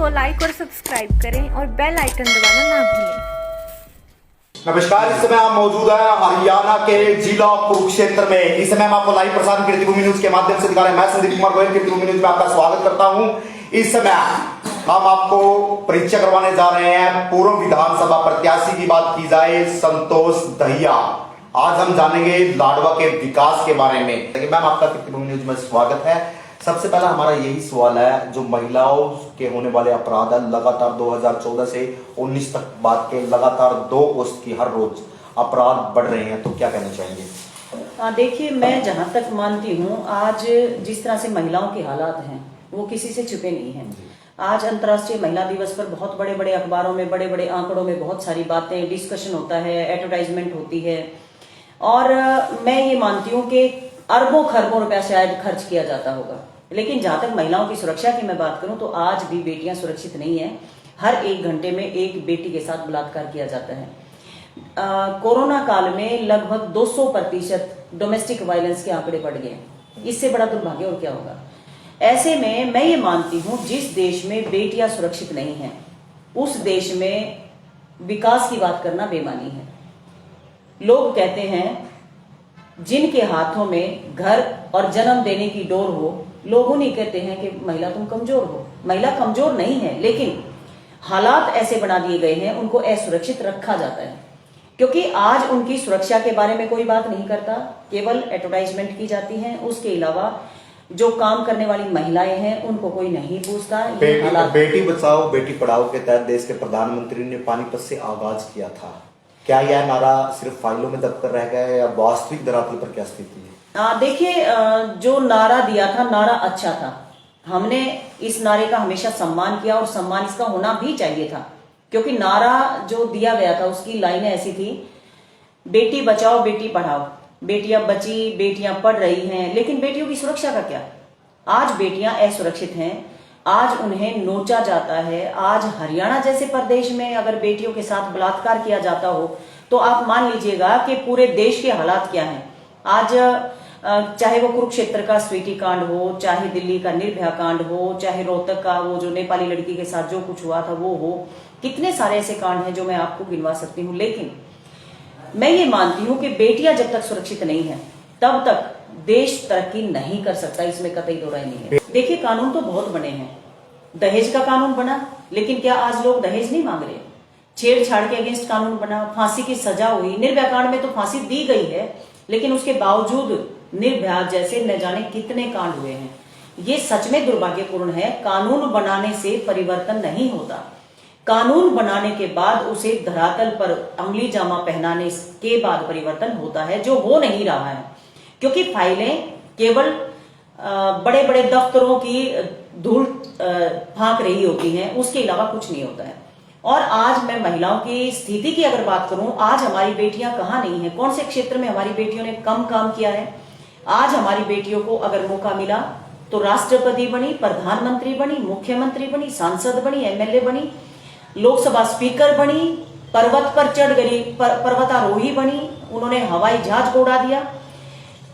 को लाइक और सब्सक्राइब करें और बेल आइकन दबाना ना भूलें। नमस्कार, इस समय आप मौजूद है हरियाणा के जिला कुरुक्षेत्र में। इस समय हम आपको लाइव प्रसारण कीर्तिभूमि न्यूज के माध्यम से दिखा रहे हैं। मैं संदीप कुमार गोयल कीर्तिभूमि न्यूज में आपका स्वागत करता हूं। इस समय हम आपको परिचय करवाने जा रहे हैं पूर्व विधानसभा प्रत्याशी की बात की जाए संतोष दहिया। आज हम जानेंगे लाडवा के विकास के बारे में। मैम, आपका कीर्तिभूमि न्यूज में स्वागत है। सबसे पहला हमारा यही सवाल है, जो महिलाओं के होने वाले अपराध है, लगातार 2014 से 19 तक बात के लगातार 2 अगस्त की हर रोज अपराध बढ़ रहे हैं, तो क्या कहना चाहेंगे? देखिए, मैं जहां तक मानती हूं, आज जिस तरह से महिलाओं के हालात हैं वो किसी से छुपे नहीं हैं। आज अंतर्राष्ट्रीय महिला दिवस पर बहुत बड़े बड़े अखबारों में, बड़े बड़े आंकड़ों में बहुत सारी बातें, डिस्कशन होता है, एडवर्टाइजमेंट होती है, और मैं ये मानती हूँ कि अरबों खरबों रुपया शायद खर्च किया जाता होगा, लेकिन जहां तक महिलाओं की सुरक्षा की मैं बात करूं तो आज भी बेटियां सुरक्षित नहीं है। हर 1 घंटे में एक बेटी के साथ बलात्कार किया जाता है। कोरोना काल में लगभग 200% डोमेस्टिक वायलेंस के आंकड़े बढ़ गए। इससे बड़ा दुर्भाग्य और क्या होगा। ऐसे में मैं ये मानती हूं, जिस देश में बेटियां सुरक्षित नहीं है उस देश में विकास की बात करना बेमानी है। लोग कहते हैं जिनके हाथों में घर और जन्म देने की डोर हो, लोग नहीं कहते हैं कि महिला तुम कमजोर हो। महिला कमजोर नहीं है, लेकिन हालात ऐसे बना दिए गए हैं, उनको असुरक्षित रखा जाता है, क्योंकि आज उनकी सुरक्षा के बारे में कोई बात नहीं करता, केवल एडवर्टाइजमेंट की जाती है। उसके अलावा जो काम करने वाली महिलाएं हैं उनको कोई नहीं पूछता। बेटी बचाओ बेटी पढ़ाओ के तहत देश के प्रधानमंत्री ने पानीपत से आगाज किया था। क्या यह नारा सिर्फ फाइलों में दबकर रह गया है या वास्तविक धरातल पर क्या स्थिति है? देखिए, जो नारा दिया था, नारा अच्छा था। हमने इस नारे का हमेशा सम्मान किया और सम्मान इसका होना भी चाहिए था, क्योंकि नारा जो दिया गया था उसकी लाइनें ऐसी थी, बेटी बचाओ बेटी पढ़ाओ। बेटियां बची, बेटियां पढ़ रही हैं, लेकिन बेटियों की सुरक्षा का क्या? आज बेटियां असुरक्षित हैं, आज उन्हें नोचा जाता है। आज हरियाणा जैसे प्रदेश में अगर बेटियों के साथ बलात्कार किया जाता हो तो आप मान लीजिएगा कि पूरे देश के हालात क्या हैं। आज चाहे वो कुरुक्षेत्र का स्वीटी कांड हो, चाहे दिल्ली का निर्भया कांड हो, चाहे रोहतक का वो जो नेपाली लड़की के साथ जो कुछ हुआ था वो हो, कितने सारे ऐसे कांड हैं जो मैं आपको गिनवा सकती हूँ। लेकिन मैं ये मानती हूँ कि बेटियां जब तक सुरक्षित नहीं है तब तक देश तरक्की नहीं कर सकता, इसमें कतई दो राय नहीं है। देखिए, कानून तो बहुत बने हैं। दहेज का कानून बना, लेकिन क्या आज लोग दहेज नहीं मांग रहे? छेड़छाड़ के अगेंस्ट कानून बना, फांसी की सजा हुई। निर्भया कांड में तो फांसी दी गई है, लेकिन उसके बावजूद निर्भया जैसे न जाने कितने कांड हुए हैं। ये सच में दुर्भाग्यपूर्ण है। कानून बनाने से परिवर्तन नहीं होता, कानून बनाने के बाद उसे धरातल पर अंगुली जामा पहनाने के बाद परिवर्तन होता है, जो हो नहीं रहा है। क्योंकि फाइलें केवल बड़े बड़े दफ्तरों की धूल फांक रही होती हैं, उसके अलावा कुछ नहीं होता है। और आज मैं महिलाओं की स्थिति की अगर बात करूं, आज हमारी बेटियां कहां नहीं है, कौन से क्षेत्र में हमारी बेटियों ने कम काम किया है। आज हमारी बेटियों को अगर मौका मिला तो राष्ट्रपति बनी, प्रधानमंत्री बनी, मुख्यमंत्री बनी, सांसद बनी, एमएलए बनी, लोकसभा स्पीकर बनी, पर्वत पर चढ़ गई, पर्वतारोही बनी, उन्होंने हवाई जहाज को उड़ा दिया।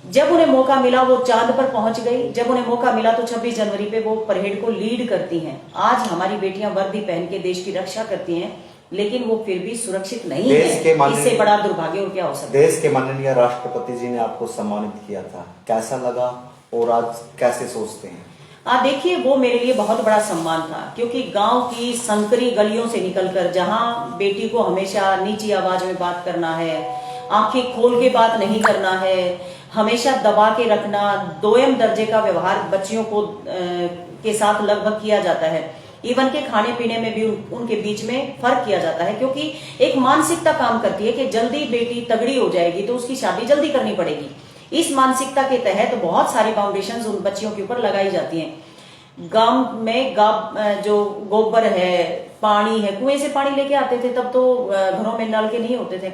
जब उन्हें मौका मिला वो चांद पर पहुंच गई। जब उन्हें मौका मिला तो 26 जनवरी पे वो परेड को लीड करती हैं। आज हमारी बेटियां वर्दी पहन के देश की रक्षा करती हैं, लेकिन वो फिर भी सुरक्षित नहीं है। इससे बड़ा दुर्भाग्य और क्या हो सकता है। देश के माननीय राष्ट्रपति जी ने आपको सम्मानित किया था, कैसा लगा और आज कैसे सोचते हैं? देखिए, वो मेरे लिए बहुत बड़ा सम्मान था, क्योंकि गांव की संकरी गलियों से निकलकर, जहां बेटी को हमेशा नीची आवाज में बात करना है, आंखें खोल के बात नहीं करना है, हमेशा दबा के रखना, दोयम दर्जे का व्यवहार बच्चियों को के साथ लगभग किया जाता है। इवन के खाने पीने में भी उनके बीच में फर्क किया जाता है, क्योंकि एक मानसिकता काम करती है कि जल्दी बेटी तगड़ी हो जाएगी तो उसकी शादी जल्दी करनी पड़ेगी। इस मानसिकता के तहत बहुत सारी बाउंडेशंस उन बच्चियों के ऊपर लगाई जाती हैं। गांव में जो गोबर है, पानी है, कुएं से पानी लेके आते थे, तब तो घरों में नल के नहीं होते थे।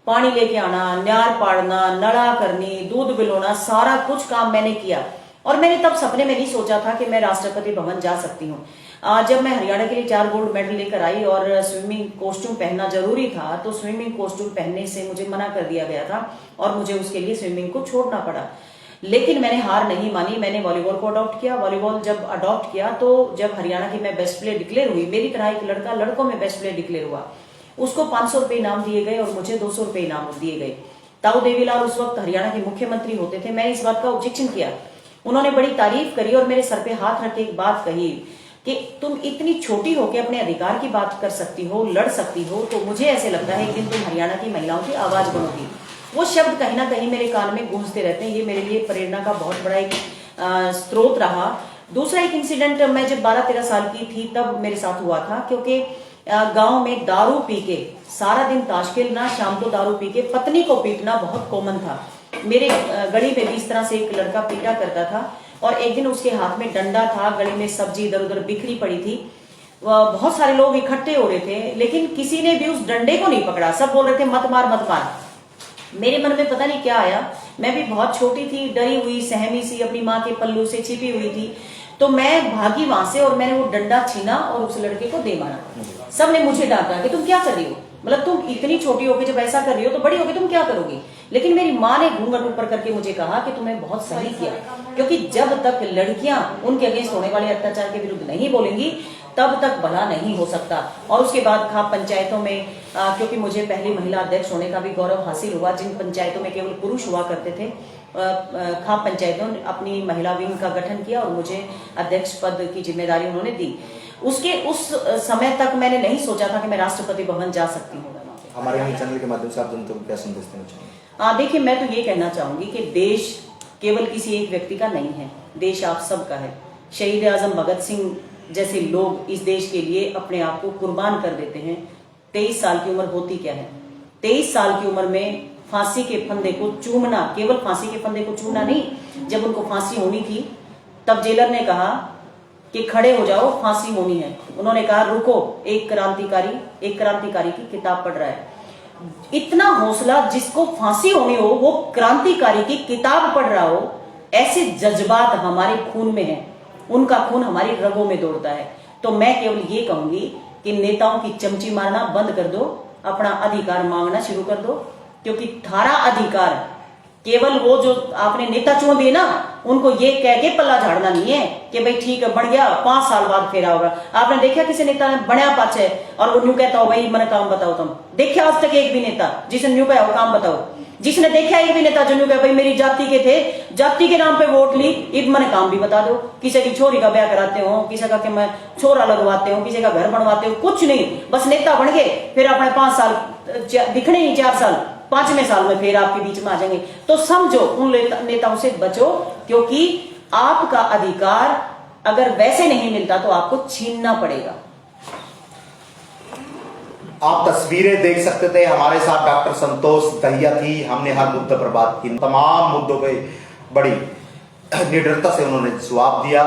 पानी लेके आना, न्यार पाड़ना, नड़ा करनी, दूध बिलोना, सारा कुछ काम मैंने किया। और मैंने तब सपने में नहीं सोचा था कि मैं राष्ट्रपति भवन जा सकती हूँ। जब मैं हरियाणा के लिए 4 गोल्ड मेडल लेकर आई और स्विमिंग कॉस्ट्यूम पहनना जरूरी था, तो स्विमिंग कॉस्ट्यूम पहनने से मुझे मना कर दिया गया था और मुझे उसके लिए स्विमिंग को छोड़ना पड़ा। लेकिन मैंने हार नहीं मानी, मैंने वॉलीबॉल को अडॉप्ट किया। वॉलीबॉल जब अडॉप्ट किया तो जब हरियाणा की मैं बेस्ट प्लेयर डिक्लेयर हुई, मेरी तरह एक लड़का लड़कों में बेस्ट प्लेयर डिक्लेयर हुआ, उसको 500 रुपए इनाम दिए गए और मुझे 200 रुपए इनाम दिए गए। ताऊ देवीलाल उस वक्त हरियाणा के मुख्यमंत्री होते थे। मैंने इस बात का ऑब्जेक्शन किया, उन्होंने बड़ी तारीफ करी और मेरे सर पे हाथ रख के एक बात कही कि तुम इतनी छोटी हो के अपने अधिकार की बात कर सकती हो, लड़ सकती हो, तो मुझे ऐसे लगता है एक दिन तुम हरियाणा की महिलाओं की आवाज बनोगी। वो शब्द कहीं ना कहीं मेरे कान में गूंजते रहते हैं। ये मेरे लिए प्रेरणा का बहुत बड़ा एक स्रोत रहा। दूसरा एक इंसिडेंट, मैं जब 12-13 साल की थी तब मेरे साथ हुआ था, क्योंकि गांव में दारू पी के सारा दिन ताश खेलना, शाम को दारू पी के पत्नी को पीटना बहुत कॉमन था। मेरे गली में भी इस तरह से एक लड़का पीटा करता था और एक दिन उसके हाथ में डंडा था, गली में सब्जी इधर उधर बिखरी पड़ी थी, बहुत सारे लोग इकट्ठे हो रहे थे, लेकिन किसी ने भी उस डंडे को नहीं पकड़ा। सब बोल रहे थे मत मार मत मार। मेरे मन में पता नहीं क्या आया, मैं भी बहुत छोटी थी, डरी हुई, सहमी सी, अपनी माँ के पल्लू से छिपी हुई थी, तो मैं भागी वहां से और मैंने वो डंडा छीना और उस लड़के को दे मारा। सब ने मुझे डांटा कि तुम क्या कर रही हो, मतलब तुम इतनी छोटी होगी जब ऐसा कर रही हो तो बड़ी होगी तुम क्या करोगी। लेकिन मेरी माँ ने घूंघट ऊपर करके मुझे कहा कि तुमने बहुत सही किया, क्योंकि जब तक लड़कियां उनके अगेंस्ट होने वाले अत्याचार के विरुद्ध नहीं बोलेंगी तब तक भला नहीं हो सकता। और उसके बाद खाप पंचायतों में, क्योंकि मुझे पहली महिला अध्यक्ष होने का भी गौरव हासिल हुआ, जिन पंचायतों में केवल पुरुष हुआ करते थे, खाप पंचायतों ने अपनी महिला विंग का गठन किया और मुझे अध्यक्ष पद की जिम्मेदारी उन्होंने दी। उस समय तक मैंने नहीं सोचा था कि मैं राष्ट्रपति भवन जा सकती हूँ। हमारे चैनल के माध्यम से आप जनता को क्या संदेश देना चाहेंगे? देखिए, मैं तो ये कहना चाहूंगी कि देश केवल किसी एक व्यक्ति का नहीं है, देश आप सबका है। शहीद आजम भगत सिंह जैसे लोग इस देश के लिए अपने आप को कुर्बान कर देते हैं। 23 साल की उम्र होती क्या है, 23 साल की उम्र में फांसी के फंदे को चूमना, केवल फांसी के फंदे को चूमना नहीं, जब उनको फांसी होनी थी तब जेलर ने कहा कि खड़े हो जाओ, फांसी होनी है। उन्होंने कहा रुको, एक क्रांतिकारी की किताब पढ़ रहा है। इतना हौसला, जिसको फांसी होनी हो वो क्रांतिकारी की किताब पढ़ रहा हो, ऐसे जज्बात हमारे खून में है, उनका खून हमारी रगों में दौड़ता है। तो मैं केवल ये कहूंगी कि नेताओं की चमची मारना बंद कर दो, अपना अधिकार मांगना शुरू कर दो, क्योंकि थारा अधिकार केवल वो जो आपने नेता चुन दिए ना, उनको ये कह के पल्ला झाड़ना नहीं है कि भाई ठीक है बन गया, 5 साल बाद फेरा होगा। आपने देखा किसी नेता ने बनया पाच है और वो न्यू कहता हो भाई मैंने काम बताओ, तुम देखा आज तक एक भी नेता जिसने न्यू कहा काम बताओ, जिसने देखा एक भी नेता जो न्यू कहा भाई मेरी जाति के थे, जाति के नाम पे वोट ली, एक मैंने काम भी बता दो। किसी की छोरी का ब्याह कराते हो, किसी का मैं छोरा लगवाते हो, किसी का घर बनवाते हो, कुछ नहीं, बस नेता बन गए, फिर अपने 5 साल दिखने नहीं, 4 साल, 5वें साल में फिर आपके बीच में आ जाएंगे। तो समझो उन नेताओं से बचो, क्योंकि आपका अधिकार अगर वैसे नहीं मिलता तो आपको छीनना पड़ेगा। आप तस्वीरें देख सकते थे, हमारे साथ डॉक्टर संतोष दहिया थी। हमने हर मुद्दे पर बात की, तमाम मुद्दों पे बड़ी निडरता से उन्होंने जवाब दिया।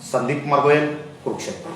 संदीप कुमार गोयल, कुरुक्षेत्र।